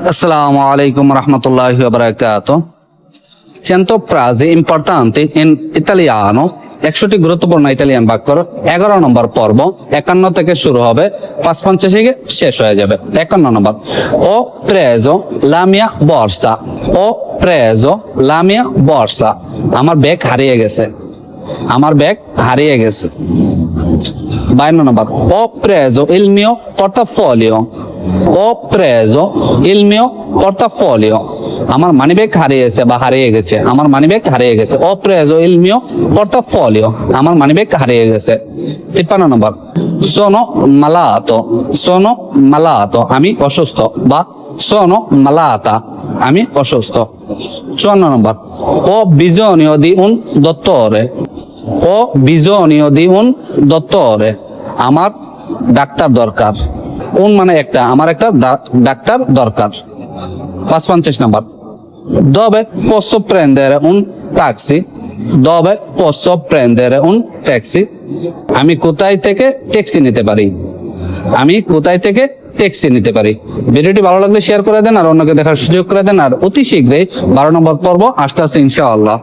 Assalamu alaikum warahmatullahi wabarakatuh. 100 frasi importanti in italiano, 100টি গুরুত্বপূর্ণ Italian বাক্যর 11 নম্বর পর্ব 51 থেকে শুরু হবে 55 গিয়ে শেষ হয়ে যাবে। 51 নম্বর, ho preso la mia borsa, ho preso la mia borsa, আমার ব্যাগ হারিয়ে গেছে, আমার ব্যাগ হারিয়ে গেছে। 52 নম্বর, ho preso il mio portafoglio, ho preso il mio portafoglio, আমার মানিব্যাগ হারিয়েছে বা হারিয়ে গেছে, আমার মানিব্যাগ হারিয়ে গেছে। ho preso il mio portafoglio, আমার মানিব্যাগ হারিয়ে গেছে। 53 নম্বর, sono malato, sono malato, আমি অসুস্থ বা sono malata, আমি অসুস্থ। 54 নম্বর, ho bisogno di un dottore, ho bisogno di un dottore, আমার ডাক্তার দরকার। un মানে একটা, আমার একটা ডাক্তার দরকার। 55 নম্বর, dove posso prendere un taxi, dove posso prendere un taxi, আমি কোথায় থেকে ট্যাক্সি নিতে পারি, আমি কোথায় থেকে ট্যাক্সি নিতে পারি। ভিডিওটি ভালো লাগলে শেয়ার করে দেন আর অন্যকে দেখার সুযোগ করে দেন। আর অতি শীঘ্রই 12 নম্বর পর্ব আসতে আছে ইনশাআল্লাহ।